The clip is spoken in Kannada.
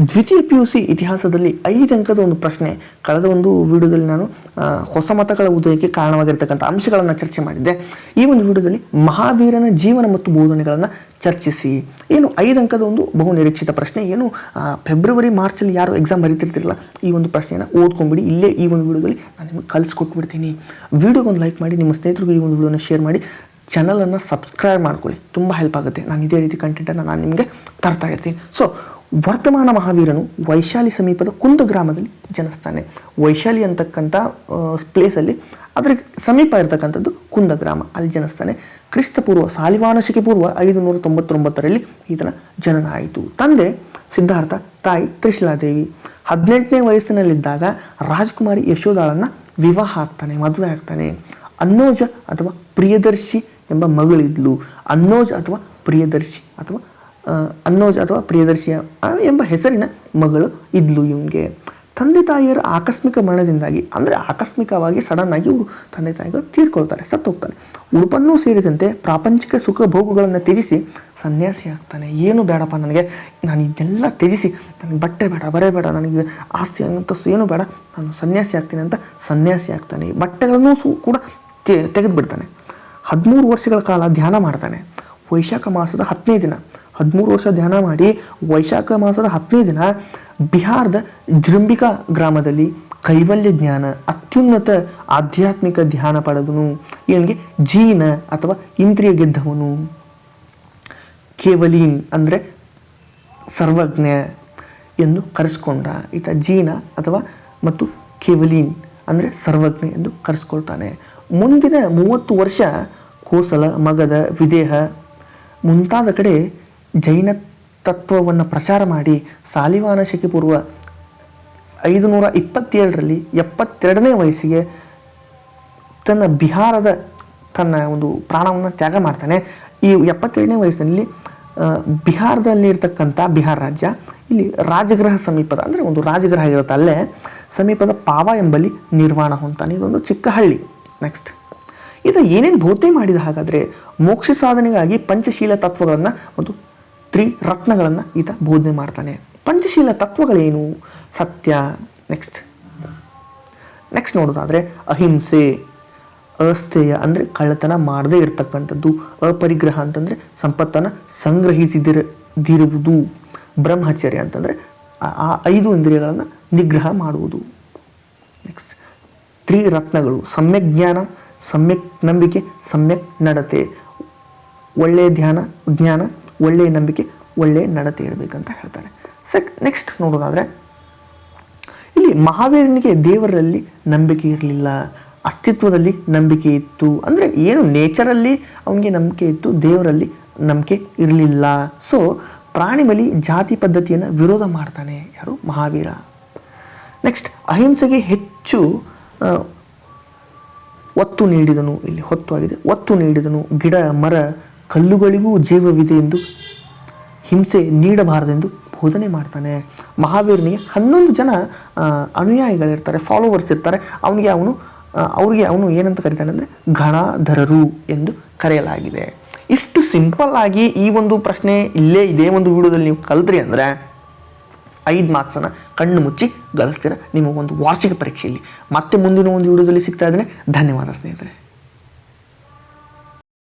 ದ್ವಿತೀಯ PUC ಇತಿಹಾಸದಲ್ಲಿ 5 ಅಂಕದ ಒಂದು ಪ್ರಶ್ನೆ. ಕಳೆದ ಒಂದು ವಿಡಿಯೋದಲ್ಲಿ ನಾನು ಹೊಸ ಮತಗಳ ಉದಯಕ್ಕೆ ಕಾರಣವಾಗಿರ್ತಕ್ಕಂಥ ಅಂಶಗಳನ್ನು ಚರ್ಚೆ ಮಾಡಿದ್ದೆ. ಈ ಒಂದು ವಿಡಿಯೋದಲ್ಲಿ ಮಹಾವೀರನ ಜೀವನ ಮತ್ತು ಬೋಧನೆಗಳನ್ನು ಚರ್ಚಿಸಿ. ಏನು 5 ಅಂಕದ ಒಂದು ಬಹು ನಿರೀಕ್ಷಿತ ಪ್ರಶ್ನೆ. ಏನು ಫೆಬ್ರವರಿ ಮಾರ್ಚಲ್ಲಿ ಯಾರು ಎಕ್ಸಾಮ್ ಬರೀತಿರ್ತಿರಲ್ಲ, ಈ ಒಂದು ಪ್ರಶ್ನೆಯನ್ನು ಓದ್ಕೊಂಬಿಡಿ. ಇಲ್ಲೇ ಈ ಒಂದು ವಿಡಿಯೋದಲ್ಲಿ ನಾನು ನಿಮಗೆ ಕಲಿಸ್ಕೊಟ್ಬಿಡ್ತೀನಿ. ವಿಡಿಯೋಗೊಂದು ಲೈಕ್ ಮಾಡಿ, ನಿಮ್ಮ ಸ್ನೇಹಿತರಿಗೂ ಈ ಒಂದು ವಿಡಿಯೋನ ಶೇರ್ ಮಾಡಿ, ಚಾನಲನ್ನು ಸಬ್ಸ್ಕ್ರೈಬ್ ಮಾಡ್ಕೊಳ್ಳಿ. ತುಂಬ ಹೆಲ್ಪ್ ಆಗುತ್ತೆ. ನಾನು ಇದೇ ರೀತಿ ಕಂಟೆಂಟನ್ನು ನಾನು ನಿಮಗೆ ತರ್ತಾ ಇರ್ತೀನಿ. ಸೊ ವರ್ತಮಾನ ಮಹಾವೀರನು ವೈಶಾಲಿ ಸಮೀಪದ ಕುಂದ ಗ್ರಾಮದಲ್ಲಿ ಜನಿಸ್ತಾನೆ. ವೈಶಾಲಿ ಅಂತಕ್ಕಂಥ ಪ್ಲೇಸಲ್ಲಿ ಅದರ ಸಮೀಪ ಇರತಕ್ಕಂಥದ್ದು ಕುಂದ ಗ್ರಾಮ, ಅಲ್ಲಿ ಜನಿಸ್ತಾನೆ. ಕ್ರಿಸ್ತಪೂರ್ವ ಸಾಲಿವಾನಶಿಕೆ ಪೂರ್ವ 599ರಲ್ಲಿ ಈತನ ಜನನ ಆಯಿತು. ತಂದೆ ಸಿದ್ಧಾರ್ಥ, ತಾಯಿ ತ್ರಿಶಿಲಾದೇವಿ. 18ನೇ ವಯಸ್ಸಿನಲ್ಲಿದ್ದಾಗ ರಾಜ್ಕುಮಾರಿ ಯಶೋದಾಳನ್ನು ವಿವಾಹ ಆಗ್ತಾನೆ, ಮದುವೆ ಆಗ್ತಾನೆ. ಅನ್ನೋಜ ಅಥವಾ ಪ್ರಿಯದರ್ಶಿ ಎಂಬ ಮಗಳಿದ್ಲು. ಅನ್ನೋಜ್ ಅಥವಾ ಪ್ರಿಯದರ್ಶಿಯ ಎಂಬ ಹೆಸರಿನ ಮಗಳು ಇದ್ಲು ಇವನಿಗೆ. ತಂದೆ ತಾಯಿಯರ ಆಕಸ್ಮಿಕ ಮರಣದಿಂದಾಗಿ, ಅಂದರೆ ಆಕಸ್ಮಿಕವಾಗಿ ಸಡನ್ನಾಗಿ ಇವರು ತಂದೆ ತಾಯಿಗಳು ತೀರ್ಕೊಳ್ತಾರೆ, ಸತ್ತೋಗ್ತಾನೆ. ಉಡುಪನ್ನೂ ಸೇರಿದಂತೆ ಪ್ರಾಪಂಚಿಕ ಸುಖ ಭೋಗಗಳನ್ನು ತ್ಯಜಿಸಿ ಸನ್ಯಾಸಿ ಆಗ್ತಾನೆ. ಏನು ಬೇಡಪ್ಪ ನನಗೆ, ನಾನು ಇದನ್ನೆಲ್ಲ ತ್ಯಜಿಸಿ, ನನಗೆ ಬಟ್ಟೆ ಬೇಡ, ಬರೆ ಬೇಡ, ನನಗೆ ಆಸ್ತಿ ಅಂತಸ್ತು ಏನು ಬೇಡ, ನಾನು ಸನ್ಯಾಸಿ ಆಗ್ತೀನಿ ಅಂತ ಸನ್ಯಾಸಿ ಆಗ್ತಾನೆ. ಬಟ್ಟೆಗಳನ್ನು ಕೂಡ ತೆಗೆದುಬಿಡ್ತಾನೆ. 13 ವರ್ಷಗಳ ಕಾಲ ಧ್ಯಾನ ಮಾಡ್ತಾನೆ. ವೈಶಾಖ ಮಾಸದ 10ನೇ ದಿನ, 13 ವರ್ಷ ಧ್ಯಾನ ಮಾಡಿ ವೈಶಾಖ ಮಾಸದ 10ನೇ ದಿನ ಬಿಹಾರದ ಜೃಂಬಿಕಾ ಗ್ರಾಮದಲ್ಲಿ ಕೈವಲ್ಯ ಜ್ಞಾನ, ಅತ್ಯುನ್ನತ ಆಧ್ಯಾತ್ಮಿಕ ಧ್ಯಾನ ಪಡೆದನು. ಇವನಿಗೆ ಜೀನ ಅಥವಾ ಇಂದ್ರಿಯ ಗೆದ್ದವನು. ಕೇವಲೀನ್ ಅಂದರೆ ಸರ್ವಜ್ಞ ಎಂದು ಕರೆಸ್ಕೊಂಡ. ಈತ ಜೀನ ಅಥವಾ ಮತ್ತು ಕೇವಲೀನ್ ಅಂದರೆ ಸರ್ವಜ್ಞ ಎಂದು ಕರೆಸ್ಕೊಳ್ತಾನೆ. ಮುಂದಿನ 30 ವರ್ಷ ಕೋಸಲ, ಮಗಧ, ವಿದೇಹ ಮುಂತಾದ ಕಡೆ ಜೈನ ತತ್ವವನ್ನು ಪ್ರಚಾರ ಮಾಡಿ ಸಾಲಿವಾನಶಿಕೆ ಪೂರ್ವ 527ರಲ್ಲಿ 72ನೇ ವಯಸ್ಸಿಗೆ ಬಿಹಾರದ ತನ್ನ ಒಂದು ಪ್ರಾಣವನ್ನು ತ್ಯಾಗ ಮಾಡ್ತಾನೆ. ಈ 72ನೇ ವಯಸ್ಸಿನಲ್ಲಿ ಬಿಹಾರದಲ್ಲಿ ಇರ್ತಕ್ಕಂಥ ಬಿಹಾರ ರಾಜ್ಯ, ಇಲ್ಲಿ ರಾಜಗೃಹ ಸಮೀಪದ, ಅಂದರೆ ಒಂದು ರಾಜಗೃಹ ಇರುತ್ತೆ, ಅಲ್ಲೇ ಸಮೀಪದ ಪಾವ ಎಂಬಲ್ಲಿ ನಿರ್ವಾಣ ಹೊಂತಾನೆ. ಇದೊಂದು ಚಿಕ್ಕ ಹಳ್ಳಿ. ನೆಕ್ಸ್ಟ್, ಇದು ಏನೇನು ಬೋಧನೆ ಮಾಡಿದ ಹಾಗಾದರೆ, ಮೋಕ್ಷ ಸಾಧನೆಗಾಗಿ ಪಂಚಶೀಲ ತತ್ವಗಳನ್ನು ಮತ್ತು ತ್ರಿರತ್ನಗಳನ್ನು ಈತ ಬೋಧನೆ ಮಾಡ್ತಾನೆ. ಪಂಚಶೀಲ ತತ್ವಗಳೇನು? ಸತ್ಯ. ನೆಕ್ಸ್ಟ್ ನೋಡೋದಾದರೆ ಅಹಿಂಸೆ, ಅಸ್ಥೇಯ ಅಂದರೆ ಕಳ್ಳತನ ಮಾಡದೇ ಇರತಕ್ಕಂಥದ್ದು, ಅಪರಿಗ್ರಹ ಅಂತಂದರೆ ಸಂಪತ್ತನ್ನು ಸಂಗ್ರಹಿಸಿದಿರುವುದು, ಬ್ರಹ್ಮಚರ್ಯ ಅಂತಂದರೆ ಆ 5 ಇಂದ್ರಿಯಗಳನ್ನು ನಿಗ್ರಹ ಮಾಡುವುದು. ನೆಕ್ಸ್ಟ್, ತ್ರಿರತ್ನಗಳು ಸಮ್ಯಕ್ ಜ್ಞಾನ, ಸಮ್ಯಕ್ ನಂಬಿಕೆ, ಸಮ್ಯಕ್ ನಡತೆ. ಒಳ್ಳೆಯ ಜ್ಞಾನ, ಒಳ್ಳೆಯ ನಂಬಿಕೆ, ಒಳ್ಳೆಯ ನಡತೆ ಇರಬೇಕಂತ ಹೇಳ್ತಾರೆ. ನೆಕ್ಸ್ಟ್ ನೋಡೋದಾದರೆ, ಇಲ್ಲಿ ಮಹಾವೀರನಿಗೆ ದೇವರಲ್ಲಿ ನಂಬಿಕೆ ಇರಲಿಲ್ಲ, ಅಸ್ತಿತ್ವದಲ್ಲಿ ನಂಬಿಕೆ ಇತ್ತು. ಅಂದರೆ ಏನು, ನೇಚರಲ್ಲಿ ಅವನಿಗೆ ನಂಬಿಕೆ ಇತ್ತು, ದೇವರಲ್ಲಿ ನಂಬಿಕೆ ಇರಲಿಲ್ಲ. ಸೊ ಪ್ರಾಣಿ ಬಲಿ, ಜಾತಿ ಪದ್ಧತಿಯನ್ನು ವಿರೋಧ ಮಾಡ್ತಾನೆ. ಯಾರು? ಮಹಾವೀರ. ನೆಕ್ಸ್ಟ್, ಅಹಿಂಸೆಗೆ ಹೆಚ್ಚು ಒತ್ತು ನೀಡಿದನು. ಇಲ್ಲಿ ಹೊತ್ತು ಆಗಿದೆ, ಒತ್ತು ನೀಡಿದನು. ಗಿಡ, ಮರ, ಕಲ್ಲುಗಳಿಗೂ ಜೀವವಿದೆ ಎಂದು, ಹಿಂಸೆ ನೀಡಬಾರದೆಂದು ಬೋಧನೆ ಮಾಡ್ತಾನೆ. ಮಹಾವೀರನಿಗೆ 11 ಜನ ಅನುಯಾಯಿಗಳಿರ್ತಾರೆ, ಫಾಲೋವರ್ಸ್ ಇರ್ತಾರೆ. ಅವರಿಗೆ ಅವನು ಏನಂತ ಕರೀತಾನೆ ಅಂದರೆ ಗಣಧರರು ಎಂದು ಕರೆಯಲಾಗಿದೆ. ಇಷ್ಟು ಸಿಂಪಲ್ ಆಗಿ ಈ ಒಂದು ಪ್ರಶ್ನೆ ಇಲ್ಲೇ ಇದೇ ಒಂದು ವಿಡಿಯೋದಲ್ಲಿ ನೀವು ಕಲ್ತ್ರಿ ಅಂದರೆ 5 ಮಾರ್ಕ್ಸನ್ನು ಕಣ್ಣು ಮುಚ್ಚಿ ಗಳಿಸ್ತೀರ ನಿಮ್ಮ ಒಂದು ವಾರ್ಷಿಕ ಪರೀಕ್ಷೆಯಲ್ಲಿ. ಮತ್ತೆ ಮುಂದಿನ ಒಂದು ವಿಡಿಯೋದಲ್ಲಿ ಸಿಗ್ತಾ ಇದ್ದೇನೆ. ಧನ್ಯವಾದ ಸ್ನೇಹಿತರೆ.